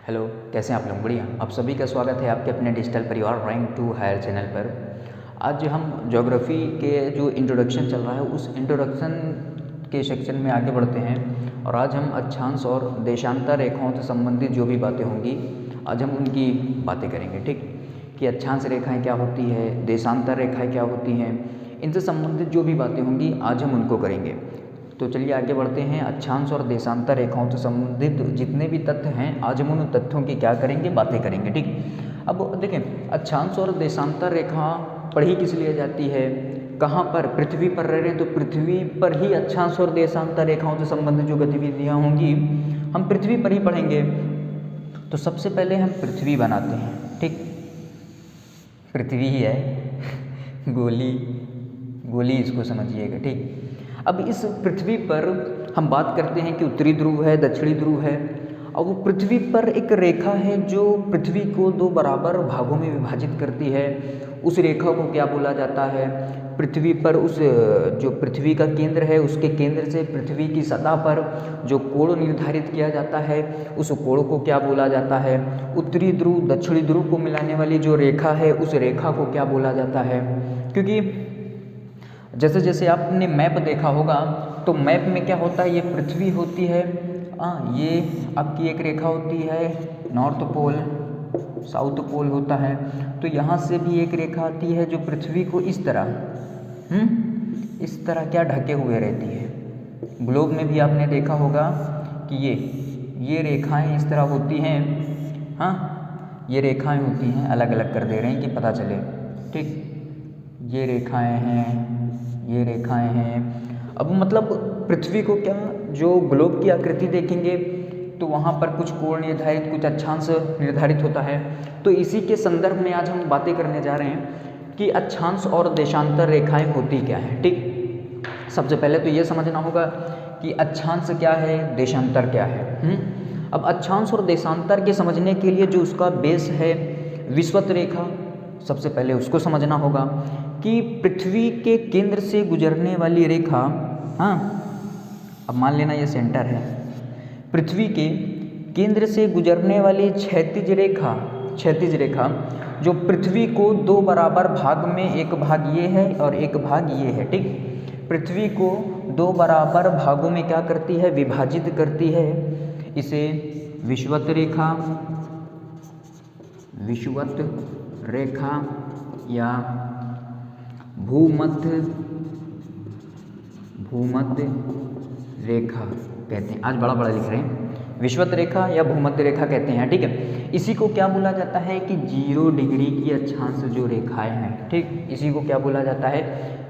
Hello, कैसे हैं आप लोग? बढ़िया। आप सभी का स्वागत है आपके अपने डिजिटल परिवार रैंक टू हायर चैनल पर। आज हम ज्योग्राफी के जो इंट्रोडक्शन चल रहा है उस इंट्रोडक्शन के सेक्शन में आगे बढ़ते हैं और आज हम अक्षांश और देशांतर रेखाओं से संबंधित जो भी बातें होंगी आज हम उनकी बातें करेंगे। ठीक, कि अक्षांश रेखाएँ क्या होती है, देशांतर रेखाएँ क्या होती हैं, इनसे संबंधित जो भी बातें होंगी आज हम उनको करेंगे। तो चलिए आगे बढ़ते हैं। अक्षांश और देशांतर रेखाओं से संबंधित जितने भी तथ्य हैं आज हम उन तथ्यों की क्या करेंगे, बातें करेंगे। ठीक, अब देखें, अक्षांश और देशांतर रेखा पढ़ी किस लिए जाती है, कहाँ पर? पृथ्वी पर रह रहे हैं तो पृथ्वी पर ही अक्षांश और देशांतर रेखाओं से संबंधित जो गतिविधियाँ होंगी हम पृथ्वी पर ही पढ़ेंगे। तो सबसे पहले हम पृथ्वी बनाते हैं। ठीक, पृथ्वी ही है, गोली गोली इसको समझिएगा। ठीक, अब इस पृथ्वी पर हम बात करते हैं कि उत्तरी ध्रुव है, दक्षिणी ध्रुव है, और वो पृथ्वी पर एक रेखा है जो पृथ्वी को दो बराबर भागों में विभाजित करती है। उस रेखा को क्या बोला जाता है? पृथ्वी पर उस जो पृथ्वी का केंद्र है उसके केंद्र से पृथ्वी की सतह पर जो कोण निर्धारित किया जाता है उस कोण को क्या बोला जाता है? उत्तरी ध्रुव दक्षिणी ध्रुव को मिलाने वाली जो रेखा है उस रेखा को क्या बोला जाता है? क्योंकि जैसे जैसे आपने मैप देखा होगा तो मैप में क्या होता है, ये पृथ्वी होती है, ये आपकी एक रेखा होती है नॉर्थ पोल, साउथ पोल होता है, तो यहाँ से भी एक रेखा आती है जो पृथ्वी को इस तरह क्या ढके हुए रहती है। ग्लोब में भी आपने देखा होगा कि ये रेखाएं इस तरह होती हैं। ये रेखाएं होती हैं, अलग अलग कर दे रहे हैं कि पता चले। ठीक, ये रेखाएं हैं, ये रेखाएं हैं। अब मतलब पृथ्वी को क्या, जो ग्लोब की आकृति देखेंगे तो वहाँ पर कुछ कोण निर्धारित, कुछ अक्षांश निर्धारित होता है। तो इसी के संदर्भ में आज हम बातें करने जा रहे हैं कि अक्षांश और देशांतर रेखाएं होती क्या हैं। ठीक, सबसे पहले तो ये समझना होगा कि अक्षांश क्या है, देशांतर क्या है। अब अक्षांश और देशांतर के समझने के लिए जो उसका बेस है विषुवत रेखा, सबसे पहले उसको समझना होगा कि पृथ्वी के केंद्र से गुजरने वाली रेखा, अब मान लेना ये सेंटर है, पृथ्वी के केंद्र से गुजरने वाली क्षैतिज रेखा जो पृथ्वी को दो बराबर भाग में, एक भाग ये है और एक भाग ये है। ठीक, पृथ्वी को दो बराबर भागों में क्या करती है, विभाजित करती है। इसे विषुवत रेखा या भूमध्य रेखा कहते हैं। आज बड़ा बड़ा लिख रहे हैं, विषुवत रेखा या भूमध्य रेखा कहते हैं। ठीक है, इसी को क्या बोला जाता है कि 0 डिग्री की अक्षांश जो रेखाएं हैं। ठीक, इसी को क्या बोला जाता है,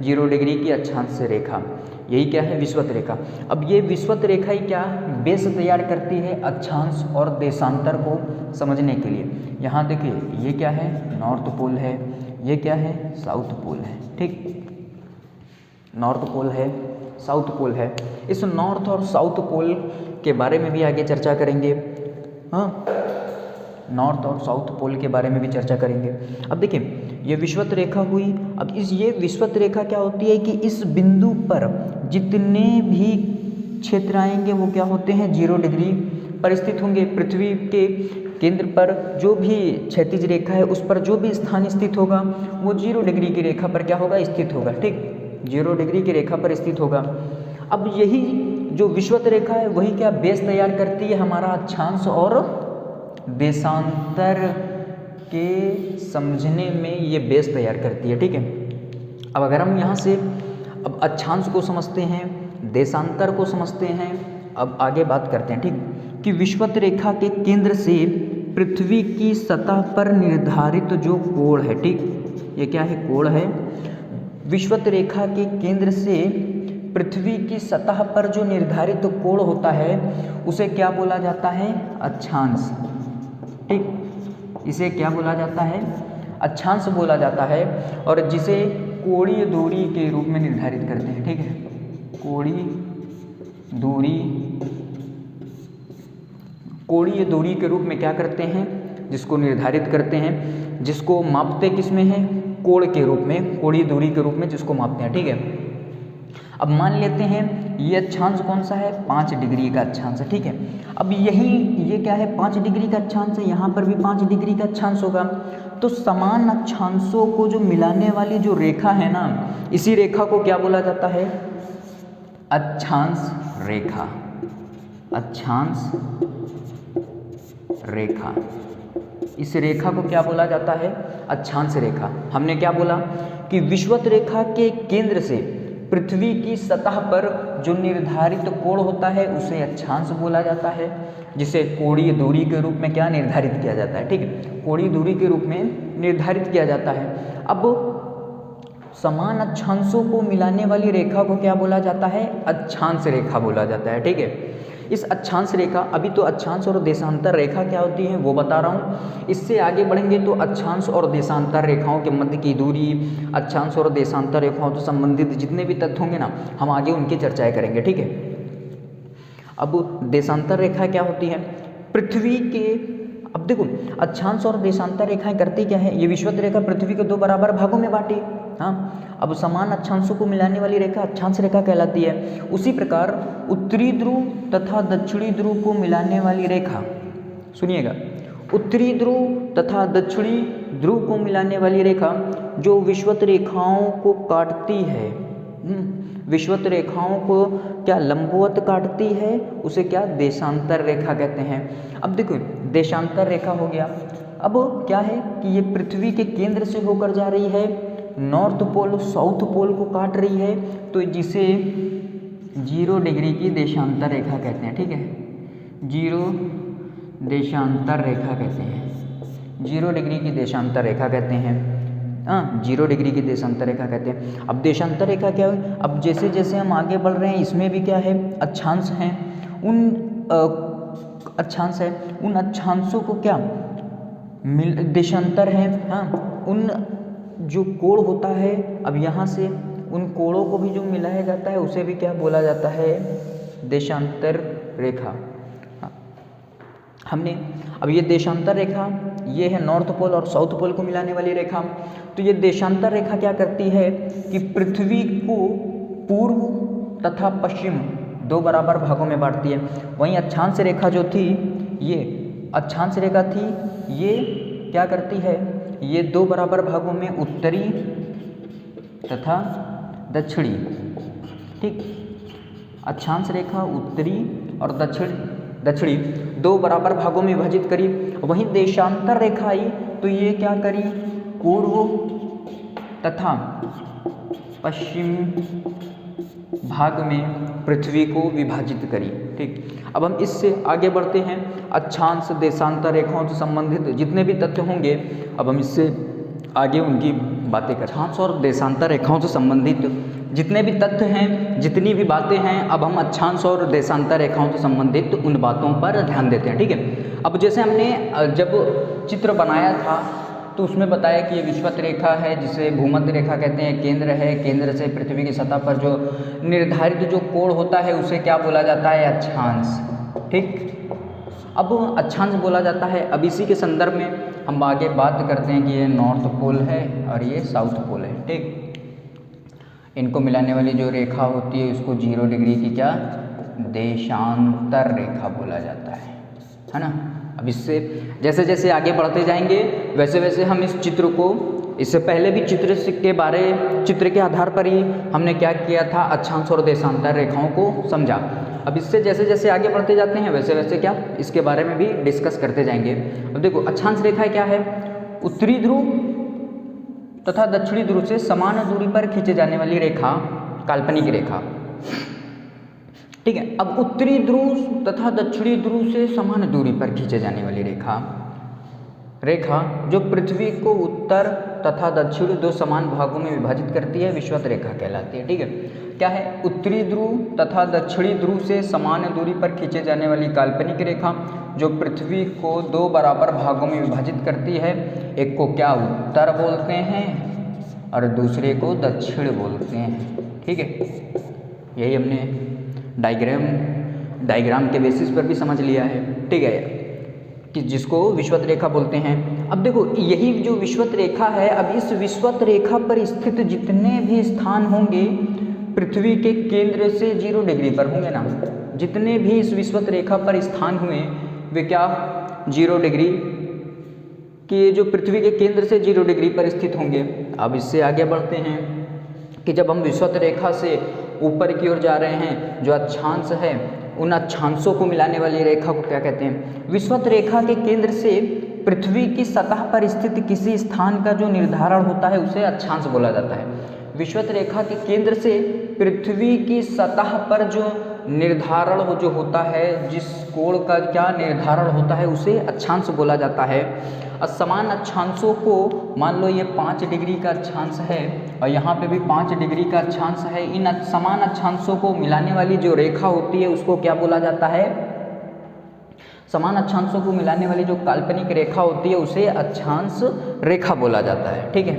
0 डिग्री की अक्षांश रेखा। यही क्या है, विषुवत रेखा। अब ये विषुवत रेखा ही क्या बेस तैयार करती है अक्षांश और देशांतर को समझने के लिए। यहाँ देखिए, ये क्या है, नॉर्थ पोल है, ये क्या है, साउथ पोल है। ठीक, नॉर्थ पोल है, साउथ पोल है। इस नॉर्थ और साउथ पोल के बारे में भी आगे चर्चा करेंगे। नॉर्थ और साउथ पोल के बारे में भी चर्चा करेंगे। अब देखिए, ये विषुवत रेखा हुई। अब ये विषुवत रेखा क्या होती है कि इस बिंदु पर जितने भी क्षेत्र आएंगे वो क्या होते हैं, 0 डिग्री पर स्थित होंगे। पृथ्वी के केंद्र पर जो भी क्षैतिज रेखा है उस पर जो भी स्थान स्थित होगा वो 0 डिग्री की रेखा पर क्या होगा, स्थित होगा। ठीक, 0 डिग्री की रेखा पर स्थित होगा। अब यही जो विषुवत रेखा है वही क्या बेस तैयार करती है हमारा अक्षांश और देशांतर के समझने में, ये बेस तैयार करती है। ठीक है, अब अगर हम यहाँ से अब अक्षांश को समझते हैं, देशांतर को समझते हैं, अब आगे बात करते हैं। ठीक, कि विषुवत रेखा के केंद्र से पृथ्वी की सतह पर निर्धारित जो कोण है, ठीक, ये क्या है, कोण है। विषुवत रेखा के केंद्र से पृथ्वी की सतह पर जो निर्धारित कोण होता है उसे क्या बोला जाता है, अक्षांश। ठीक, इसे क्या बोला जाता है, अक्षांश बोला जाता है, और जिसे कोणीय दूरी के रूप में निर्धारित करते हैं। ठीक है, कोणीय दूरी के रूप में क्या करते हैं, जिसको निर्धारित करते हैं, जिसको मापते किस में है, कोण के रूप में, कोणीय दूरी के रूप में जिसको मापते हैं। ठीक है, अब मान लेते हैं ये अक्षांश कौन सा है, 5 डिग्री का अक्षांश है, ठीक है। अब यही ये क्या है, 5 डिग्री का अक्षांश है, यहाँ पर भी 5 डिग्री का अक्षांश होगा। तो समान अक्षांशों को जो मिलाने वाली जो रेखा है ना, इसी रेखा को क्या बोला जाता है, अक्षांश रेखा। अक्षांश रेखा, इस रेखा को क्या बोला जाता है, अक्षांश रेखा। हमने क्या बोला कि विषुवत रेखा के केंद्र से पृथ्वी की सतह पर जो निर्धारित कोण होता है उसे अक्षांश बोला जाता है, जिसे कोणीय दूरी के रूप में क्या निर्धारित किया जाता है, ठीक है, कोणीय दूरी के रूप में निर्धारित किया जाता है। अब समान अक्षांशों को मिलाने वाली रेखा को क्या बोला जाता है, अक्षांश रेखा बोला जाता है, ठीक है। इस अक्षांश रेखा, अभी तो अक्षांश और देशांतर रेखा क्या होती है वो बता रहा हूँ, इससे आगे बढ़ेंगे तो अक्षांश और देशांतर रेखाओं के मध्य की दूरी, अक्षांश और देशांतर रेखाओं से संबंधित जितने भी तथ्य होंगे ना, हम आगे उनकी चर्चाएं करेंगे, ठीक है। अब देशांतर रेखा क्या होती है, पृथ्वी के, अब देखो अक्षांश और देशांतर रेखाएं करती क्या है, ये विषुवत रेखा पृथ्वी को 2 बराबर भागों में बांटी, हाँ। अब समान अक्षांशों को मिलाने वाली रेखा अक्षांश रेखा कहलाती है। उसी प्रकार उत्तरी ध्रुव तथा दक्षिणी ध्रुव को मिलाने वाली रेखा, सुनिएगा, उत्तरी ध्रुव तथा दक्षिणी ध्रुव को मिलाने वाली रेखा जो विषुवत रेखाओं को काटती है, विषुवत रेखाओं को क्या लंबवत काटती है, उसे क्या देशांतर रेखा कहते हैं। अब देखो देशांतर रेखा हो गया, अब क्या है कि ये पृथ्वी के केंद्र से होकर जा रही है, नॉर्थ पोल साउथ पोल को काट रही है, तो जिसे 0 डिग्री की देशांतर रेखा कहते हैं, ठीक है, 0 देशांतर रेखा कहते हैं, 0 डिग्री की देशांतर रेखा कहते हैं, हाँ 0 डिग्री की देशांतर रेखा कहते हैं। अब देशांतर रेखा क्या है, अब जैसे जैसे हम आगे बढ़ रहे हैं इसमें भी क्या है, अक्षांश हैं, उन अक्षांश है, उन अक्षांशों को क्या देशांतर है, हाँ, उन जो कोण होता है, अब यहाँ से उन कोणों को भी जो मिलाया जाता है उसे भी क्या बोला जाता है, देशांतर रेखा। हाँ। हमने अब ये देशांतर रेखा, ये है नॉर्थ पोल और साउथ पोल को मिलाने वाली रेखा। तो ये देशांतर रेखा क्या करती है कि पृथ्वी को पूर्व तथा पश्चिम 2 बराबर भागों में बांटती है। वहीं अक्षांश रेखा जो थी, ये अक्षांश रेखा थी, ये क्या करती है, ये 2 बराबर भागों में उत्तरी तथा दक्षिणी, ठीक, अक्षांश रेखा उत्तरी और दक्षिणी 2 बराबर भागों में विभाजित करी। वहीं देशांतर रेखा आई तो ये क्या करी, पूर्व तथा पश्चिम भाग में पृथ्वी को विभाजित करी, ठीक। अब हम इससे आगे बढ़ते हैं, अक्षांश देशांतर रेखाओं से संबंधित जितने भी तथ्य होंगे, अब हम इससे आगे उनकी बातें करें। अक्षांश और देशांतर रेखाओं से संबंधित जितने भी तथ्य हैं, जितनी भी बातें हैं, अब हम अक्षांश और देशांतर रेखाओं से संबंधित उन बातों पर ध्यान देते हैं, ठीक है। अब जैसे हमने जब चित्र बनाया था तो उसमें बताया कि ये विषुवत रेखा है जिसे भूमध्य रेखा कहते हैं, केंद्र है, केंद्र से पृथ्वी की सतह पर जो निर्धारित जो कोण होता है उसे क्या बोला जाता है, अक्षांश, ठीक। अब अक्षांश बोला जाता है। अब इसी के संदर्भ में हम आगे बात करते हैं कि ये नॉर्थ पोल है और ये साउथ पोल है, ठीक। इनको मिलाने वाली जो रेखा होती है उसको 0 डिग्री की क्या, देशांतर रेखा बोला जाता है ना। अब इससे जैसे जैसे आगे बढ़ते जाएंगे वैसे वैसे हम इस चित्र को, इससे पहले भी चित्र के आधार पर ही हमने क्या किया था, अक्षांश और देशांतर रेखाओं को समझा। अब इससे जैसे जैसे आगे बढ़ते जाते हैं वैसे वैसे क्या इसके बारे में भी डिस्कस करते जाएंगे। अब देखो अक्षांश रेखा क्या है, उत्तरी ध्रुव तथा दक्षिणी ध्रुव से समान दूरी पर खींचे जाने वाली रेखा, काल्पनिक रेखा, ठीक है। अब उत्तरी ध्रुव तथा दक्षिणी ध्रुव से समान दूरी पर खींचे जाने वाली रेखा जो पृथ्वी को उत्तर तथा दक्षिण 2 समान भागों में विभाजित करती है, विषुवत रेखा कहलाती है, ठीक है। क्या है, उत्तरी ध्रुव तथा दक्षिणी ध्रुव से समान दूरी पर खींचे जाने वाली काल्पनिक रेखा जो पृथ्वी को 2 बराबर भागों में विभाजित करती है। एक को क्या उत्तर बोलते हैं और दूसरे को दक्षिण बोलते हैं, ठीक है। यही हमने डायग्राम के बेसिस पर भी समझ लिया है, ठीक है, कि जिसको विषुवत रेखा बोलते हैं। अब देखो यही जो विषुवत रेखा है, अब इस विषुवत रेखा पर स्थित जितने भी स्थान होंगे पृथ्वी के केंद्र से 0 डिग्री पर होंगे ना। जितने भी इस विषुवत रेखा पर स्थान हुए वे क्या 0 डिग्री कि जो पृथ्वी के केंद्र से 0 डिग्री पर स्थित होंगे। अब इससे आगे बढ़ते हैं कि जब हम विषुवत रेखा से ऊपर की ओर जा रहे हैं, जो अक्षांश है उन अक्षांशों को मिलाने वाली रेखा को क्या कहते हैं? विषुवत रेखा के केंद्र से पृथ्वी की सतह पर स्थित किसी स्थान का जो निर्धारण होता है उसे अक्षांश बोला जाता है। विषुवत रेखा के केंद्र से पृथ्वी की सतह पर जो निर्धारण जो होता है, जिस कोण का क्या निर्धारण होता है उसे अक्षांश बोला जाता है। असमान अक्षांशों को मान लो ये 5 डिग्री का अक्षांश है और यहाँ पे भी 5 डिग्री का अक्षांश है। इन समान अक्षांशों को मिलाने वाली जो रेखा होती है उसको क्या बोला जाता है? समान अक्षांशों को मिलाने वाली जो काल्पनिक रेखा होती है उसे अक्षांश रेखा बोला जाता है। ठीक है,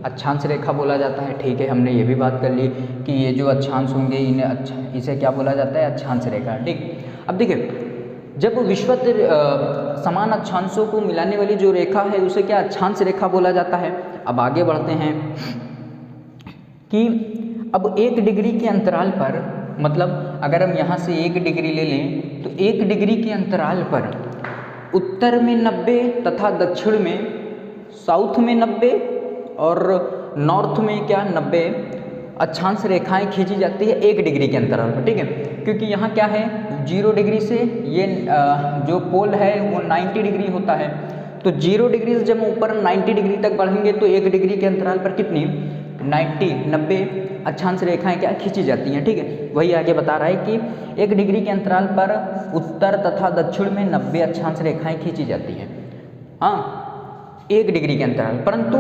अक्षांश रेखा बोला जाता है। ठीक है, हमने ये भी बात कर ली कि ये जो अक्षांश होंगे इन्हें इसे क्या बोला जाता है? अक्षांश रेखा। ठीक, अब देखिए जब विषुवत समान अक्षांशों को मिलाने वाली जो रेखा है उसे क्या अक्षांश रेखा बोला जाता है। अब आगे बढ़ते हैं कि अब 1 डिग्री के अंतराल पर, मतलब अगर हम यहाँ से 1 डिग्री ले लें तो 1 डिग्री के अंतराल पर उत्तर में 90 तथा दक्षिण में साउथ में 90 और नॉर्थ में क्या 90 अक्षांश रेखाएं खींची जाती है 1 डिग्री के अंतराल पर। ठीक है, क्योंकि यहाँ क्या है 0 डिग्री से ये जो पोल है वो 90 डिग्री होता है, तो 0 डिग्री से जब हम ऊपर 90 डिग्री तक बढ़ेंगे तो 1 डिग्री के अंतराल पर कितनी 90 अक्षांश रेखाएं क्या खींची जाती हैं। ठीक है, वही आगे बता रहा है कि 1 डिग्री के अंतराल पर उत्तर तथा दक्षिण में 90 अक्षांश रेखाएं खींची जाती हैं। हाँ, 1 डिग्री के अंतराल, परंतु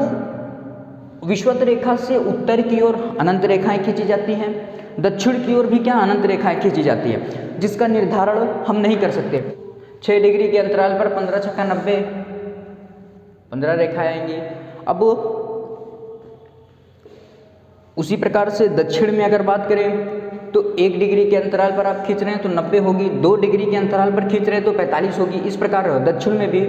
विषुवत रेखा से उत्तर की ओर अनंत रेखाएं खींची जाती हैं, दक्षिण की ओर भी क्या अनंत रेखाएं खींची जाती है, जिसका निर्धारण हम नहीं कर सकते। 6 डिग्री के अंतराल पर 15 छक्का 90 15 रेखाएं आएंगी। अब उसी प्रकार से दक्षिण में अगर बात करें तो 1 डिग्री के अंतराल पर आप खींच रहे हैं तो 90 होगी, 2 डिग्री के अंतराल पर खींच रहे हैं तो 45 होगी। इस प्रकार दक्षिण में भी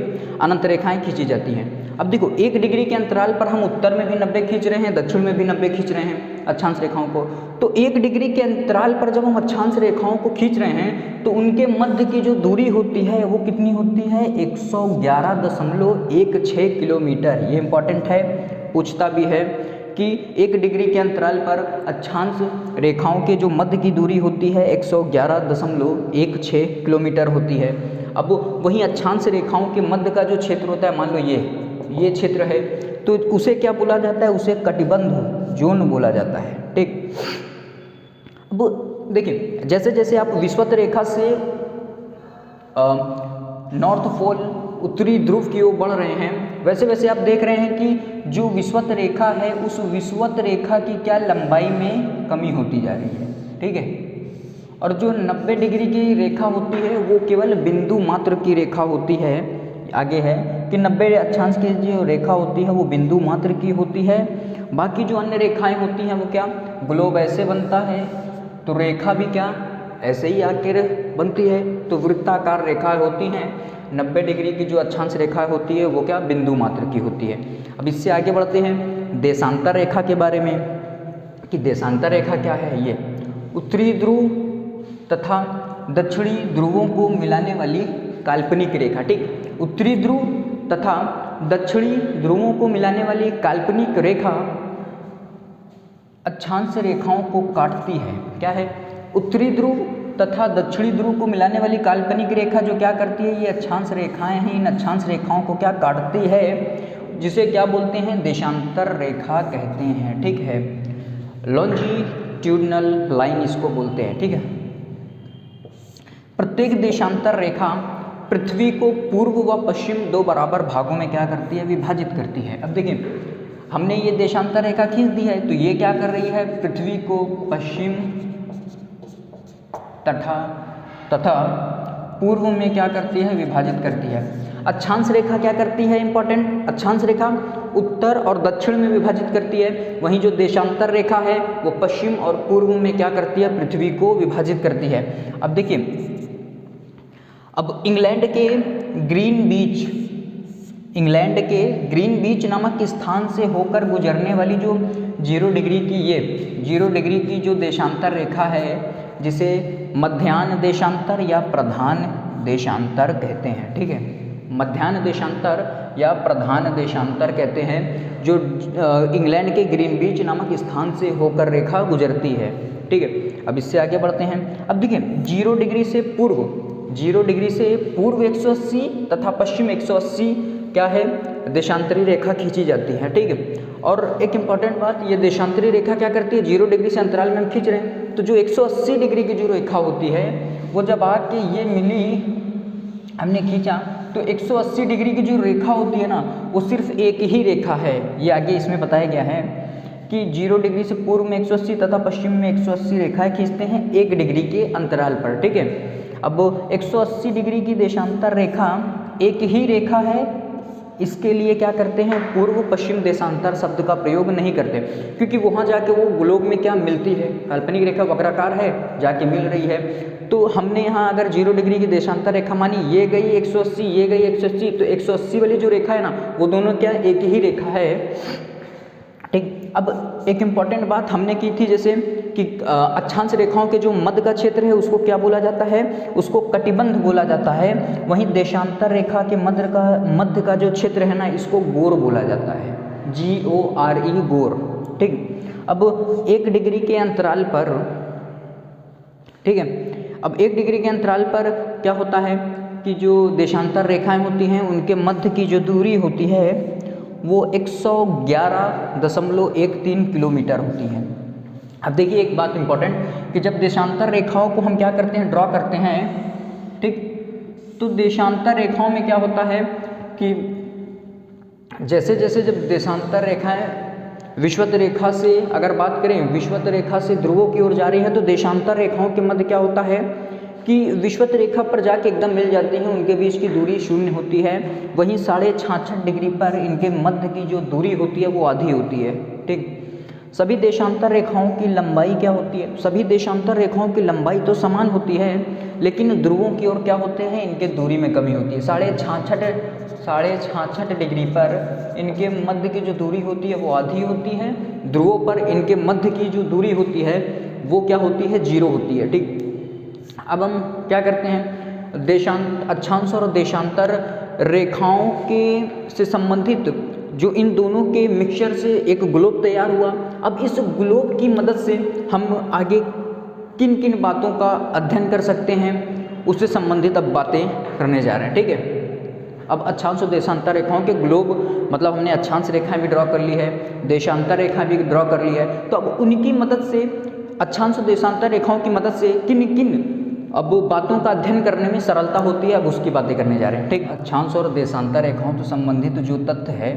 अनंत रेखाएं खींची जाती हैं। अब देखो 1 डिग्री के अंतराल पर हम उत्तर में भी 90 खींच रहे हैं, दक्षिण में भी 90 खींच रहे हैं अक्षांश रेखाओं को। तो 1 डिग्री के अंतराल पर जब हम अक्षांश रेखाओं को खींच रहे हैं तो उनके मध्य की जो दूरी होती है वो कितनी होती है 111.16 किलोमीटर। ये इंपॉर्टेंट है, पूछता भी है कि 1 डिग्री के अंतराल पर अक्षांश रेखाओं के जो मध्य की दूरी होती है 111.16 किलोमीटर होती है। अब वहीं अक्षांश रेखाओं के मध्य का जो क्षेत्र होता है, मान लो ये क्षेत्र है, तो उसे क्या बोला जाता है? उसे कटिबंध जोन बोला जाता है। ठीक, अब देखिए जैसे जैसे आप विषुवत रेखा से नॉर्थ पोल उत्तरी ध्रुव की ओर बढ़ रहे हैं, वैसे वैसे आप देख रहे हैं कि जो विषुवत रेखा है उस विषुवत रेखा की क्या लंबाई में कमी होती जा रही है। ठीक है, और जो 90 डिग्री की रेखा होती है वो केवल बिंदु मात्र की रेखा होती है। आगे है कि 90 अक्षांश की जो रेखा होती है वो बिंदु मात्र की होती है। बाकी जो अन्य रेखाएं होती हैं वो क्या ग्लोब ऐसे बनता है तो रेखा भी क्या ऐसे ही आकर बनती है, तो वृत्ताकार रेखाएं होती हैं। 90 डिग्री की जो अक्षांश रेखा होती है वो क्या बिंदु मात्र की होती है। अब इससे आगे बढ़ते हैं देशांतर रेखा के बारे में कि देशांतर रेखा क्या है। ये उत्तरी ध्रुव तथा दक्षिणी ध्रुवों को मिलाने वाली काल्पनिक रेखा। ठीक, उत्तरी ध्रुव तथा दक्षिणी ध्रुवों को मिलाने वाली काल्पनिक रेखा अक्षांश रेखाओं को काटती है। क्या है? उत्तरी ध्रुव तथा दक्षिणी ध्रुव को मिलाने वाली काल्पनिक रेखा जो क्या करती है, ये अक्षांश रेखाएं हैं, इन अक्षांश रेखाओं को क्या काटती है, जिसे क्या बोलते हैं देशांतर रेखा कहते हैं। ठीक है, लॉन्जिट्यूडिनल लाइन इसको बोलते हैं। ठीक है, प्रत्येक देशांतर रेखा पृथ्वी को पूर्व व पश्चिम 2 बराबर भागों में क्या करती है, विभाजित करती है। अब देखिए हमने ये देशांतर रेखा खींच दी है तो ये क्या कर रही है, पृथ्वी को पश्चिम तथा पूर्व में क्या करती है, विभाजित करती है। अक्षांश रेखा क्या करती है, इंपॉर्टेंट, अक्षांश रेखा उत्तर और दक्षिण में विभाजित करती है। वहीं जो देशांतर रेखा है वो पश्चिम और पूर्व में क्या करती है, पृथ्वी को विभाजित करती है। अब देखिए, अब इंग्लैंड के इंग्लैंड के ग्रीनविच नामक स्थान से होकर गुजरने वाली जो 0 डिग्री की ये 0 डिग्री की जो देशांतर रेखा है, जिसे मध्याह्न देशांतर या प्रधान देशांतर कहते हैं। ठीक है, मध्याह्न देशांतर या प्रधान देशांतर कहते हैं, जो इंग्लैंड के ग्रीनविच नामक स्थान से होकर रेखा गुजरती है। ठीक है, अब इससे आगे बढ़ते हैं। अब देखिए 0 डिग्री से पूर्व 0 डिग्री से पूर्व 180 तथा पश्चिम 180 क्या है, देशांतरी रेखा खींची जाती है। ठीक है, और एक इम्पॉर्टेंट बात, ये देशांतरी रेखा क्या करती है, 0 डिग्री से अंतराल में हम खींच रहे हैं, तो जो 180 डिग्री की जो रेखा होती है वो जब आके ये मिली, हमने खींचा, तो 180 डिग्री की जो रेखा होती है ना, वो सिर्फ एक ही रेखा है। ये आगे इसमें बताया गया है कि 0 डिग्री से पूर्व में 180 तथा पश्चिम में 180 रेखाएं खींचते हैं 1 डिग्री के अंतराल पर। ठीक है, अब 180 डिग्री की देशांतर रेखा एक ही रेखा है, इसके लिए क्या करते हैं, पूर्व पश्चिम देशांतर शब्द का प्रयोग नहीं करते, क्योंकि वहाँ जाके वो ग्लोब में क्या मिलती है, काल्पनिक रेखा वक्राकार है, जाके मिल रही है। तो हमने यहाँ अगर 0 डिग्री की देशांतर रेखा मानी, ये गई 180, ये गई 180, तो 180 वाली जो रेखा है ना, वो दोनों क्या एक ही रेखा है। ठीक, अब एक इम्पॉर्टेंट बात हमने की थी, जैसे कि अक्षांश रेखाओं के जो मध्य का क्षेत्र है उसको क्या बोला जाता है, उसको कटिबंध बोला जाता है। वहीं देशांतर रेखा के मध्य का जो क्षेत्र है ना, इसको गोर बोला जाता है, GORE, गोर। ठीक, अब 1 डिग्री के अंतराल पर, ठीक है, अब 1 डिग्री के अंतराल पर क्या होता है कि जो देशांतर रेखाएं होती हैं उनके मध्य की जो दूरी होती है वो 111.13 किलोमीटर होती है। अब देखिए एक बात इंपॉर्टेंट, कि जब देशांतर रेखाओं को हम क्या करते हैं, ड्रॉ करते हैं, ठीक, तो देशांतर रेखाओं में क्या होता है कि जैसे जैसे जब देशांतर रेखाएं विषुवत रेखा से, अगर बात करें विषुवत रेखा से ध्रुवों की ओर जा रही है, तो देशांतर रेखाओं के मध्य क्या होता है कि विषुवत रेखा पर जाके एकदम मिल जाती हैं, उनके बीच की दूरी 0 होती है। वहीं 66.5 डिग्री पर इनके मध्य की जो दूरी होती है वो आधी होती है। ठीक, सभी देशांतर रेखाओं की लंबाई क्या होती है, सभी देशांतर रेखाओं की लंबाई तो समान होती है, लेकिन ध्रुवों की ओर क्या होते हैं, इनके दूरी में कमी होती है। 66.5 डिग्री पर इनके मध्य की जो दूरी होती है वो आधी होती है, ध्रुवों पर इनके मध्य की जो दूरी होती है वो क्या होती है, 0 होती है। ठीक, अब हम क्या करते हैं, अक्षांश और देशांतर रेखाओं के से संबंधित जो इन दोनों के मिक्सचर से एक ग्लोब तैयार हुआ। अब इस ग्लोब की मदद से हम आगे किन किन बातों का अध्ययन कर सकते हैं, उससे संबंधित अब बातें करने जा रहे हैं। ठीक है, अब अक्षांश और देशांतर रेखाओं के ग्लोब, मतलब हमने अक्षांश रेखाएं भी ड्रॉ कर ली है, देशांतर रेखाएं भी ड्रॉ कर ली है, तो अब उनकी मदद से, अक्षांश और देशांतर रेखाओं की मदद से किन किन अब बातों का अध्ययन करने में सरलता होती है, अब उसकी बातें करने जा रहे हैं। ठीक, अक्षांश और देशांतर रेखाओं से संबंधित जो तथ्य है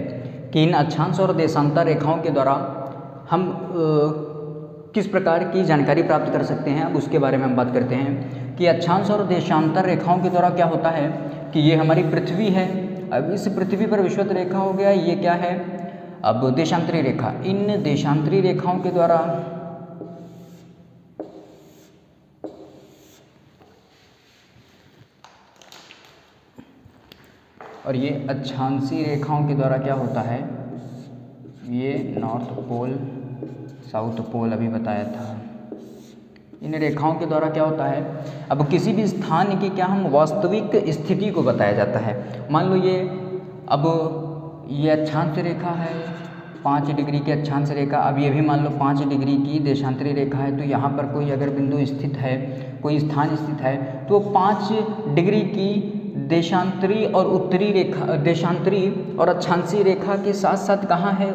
कि इन अक्षांश और देशांतर रेखाओं के द्वारा हम किस प्रकार की जानकारी प्राप्त कर सकते हैं, अब उसके बारे में हम बात करते हैं कि अक्षांश और देशांतर रेखाओं के द्वारा क्या होता है कि ये हमारी पृथ्वी है। अब इस पृथ्वी पर विषुवत रेखा हो गया, ये क्या है, अब देशांतरी रेखा। इन देशांतरी रेखाओं के द्वारा और ये अक्षांशी रेखाओं के द्वारा क्या होता है, ये नॉर्थ पोल साउथ पोल अभी बताया था। इन रेखाओं के द्वारा क्या होता है, अब किसी भी स्थान की क्या हम वास्तविक स्थिति को बताया जाता है। मान लो ये, अब ये अक्षांश रेखा है, 5 डिग्री की अक्षांश रेखा, अब ये भी मान लो 5 डिग्री की देशांतरी रेखा है, तो यहाँ पर कोई अगर बिंदु स्थित है, कोई स्थान स्थित है, तो 5 डिग्री की देशांतरी और उत्तरी रेखा, देशांतरी और अक्षांशी रेखा के साथ साथ कहाँ है,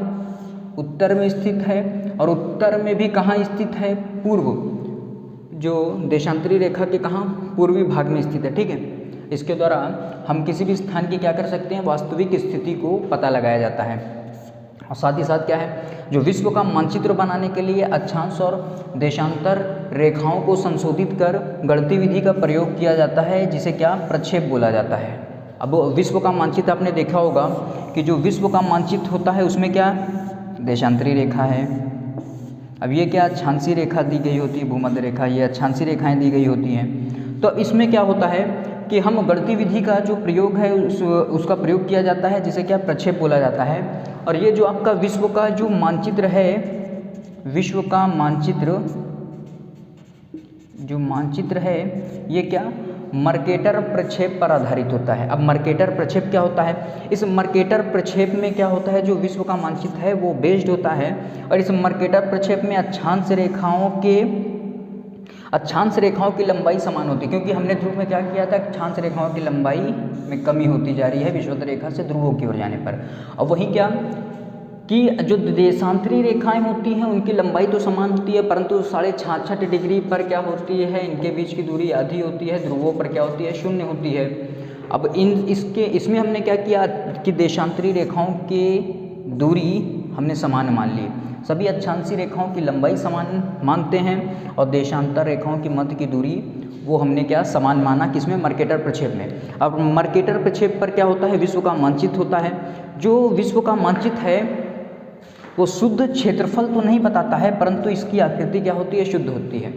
उत्तर में स्थित है, और उत्तर में भी कहाँ स्थित है, पूर्व, जो देशांतरी रेखा के कहाँ, पूर्वी भाग में स्थित है। ठीक है, इसके द्वारा हम किसी भी स्थान की क्या कर सकते हैं, वास्तविक स्थिति को पता लगाया जाता है। और साथ ही साथ क्या है, जो विश्व का मानचित्र बनाने के लिए अक्षांश और देशांतर रेखाओं को संशोधित कर गणितीय विधि का प्रयोग किया जाता है, जिसे क्या, प्रक्षेप बोला जाता है। अब विश्व का मानचित्र आपने देखा होगा कि जो विश्व का मानचित्र होता है उसमें क्या, देशांतरी रेखा है, अब ये क्या, अक्षांशी रेखा दी गई होती है, भूमध्य रेखा, ये अक्षांशी रेखाएं दी गई होती हैं। तो इसमें क्या होता है कि हम गणितीय विधि का जो प्रयोग है उसका प्रयोग किया जाता है, जिसे क्या प्रक्षेप बोला जाता है। और ये जो आपका विश्व का जो मानचित्र है, विश्व का मानचित्र जो मानचित्र है ये क्या मर्केटर प्रक्षेप पर आधारित होता है। अब मर्केटर प्रक्षेप क्या होता है, इस मर्केटर प्रक्षेप में क्या होता है, जो विश्व का मानचित्र है वो बेस्ड होता है। और इस मर्केटर प्रक्षेप में अक्षांश रेखाओं की लंबाई समान होती है, क्योंकि हमने ध्रुव में क्या किया था, अक्षांश रेखाओं की लंबाई में कमी होती जा रही है विषुवत रेखा से ध्रुवों की ओर जाने पर। और वहीं क्या कि जो देशांतरी रेखाएं होती हैं उनकी लंबाई तो समान होती है, परंतु 66.5 डिग्री पर क्या होती है, इनके बीच की दूरी आधी होती है, ध्रुवों पर क्या होती है, 0 होती है। अब इसमें हमने क्या किया कि देशांतरी रेखाओं की दूरी हमने समान मान ली, सभी अक्षांशीय रेखाओं की लंबाई समान मानते हैं और देशांतर रेखाओं की मध्य की दूरी वो हमने क्या समान माना, किसमें, मर्केटर प्रक्षेप में। अब मर्केटर प्रक्षेप पर क्या होता है, विश्व का मानचित्र होता है। जो विश्व का मानचित्र है वो शुद्ध क्षेत्रफल तो नहीं बताता है, परंतु इसकी आकृति क्या होती है, शुद्ध होती है।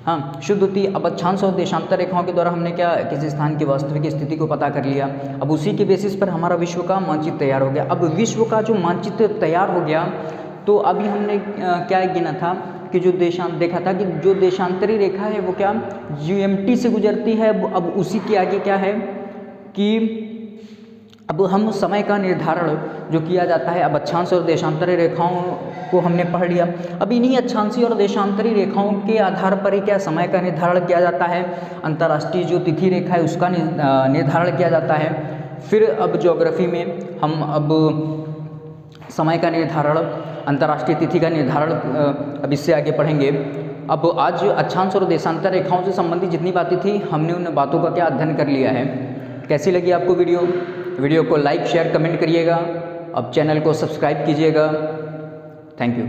हाँ, शुद्ध होती है। अब अक्षांश और देशांतर रेखाओं के द्वारा हमने क्या किसी स्थान की वास्तविक स्थिति को पता कर लिया। अब उसी के बेसिस पर हमारा विश्व का मानचित्र तैयार हो गया। अब विश्व का जो मानचित्र तैयार हो गया तो अभी हमने क्या गिना था कि जो देखा था कि जो देशांतरी रेखा है वो क्या UMT से गुजरती है। अब उसी के आगे क्या है कि अब हम समय का निर्धारण जो किया जाता है, अब अक्षांश और देशांतरी रेखाओं को हमने पढ़ लिया। अब इन्हीं अक्षांशीय और देशांतरी रेखाओं के आधार पर ही क्या समय का निर्धारण किया जाता है, अंतर्राष्ट्रीय जो तिथि रेखा है उसका निर्धारण किया जाता है। फिर अब ज्योग्राफी में हम अब समय का निर्धारण, अंतर्राष्ट्रीय तिथि का निर्धारण अब इससे आगे पढ़ेंगे। अब आज अक्षांश और देशांतर रेखाओं से संबंधित जितनी बातें थी हमने उन बातों का क्या अध्ययन कर लिया है। कैसी लगी आपको वीडियो को लाइक शेयर कमेंट करिएगा। अब चैनल को सब्सक्राइब कीजिएगा। Thank you.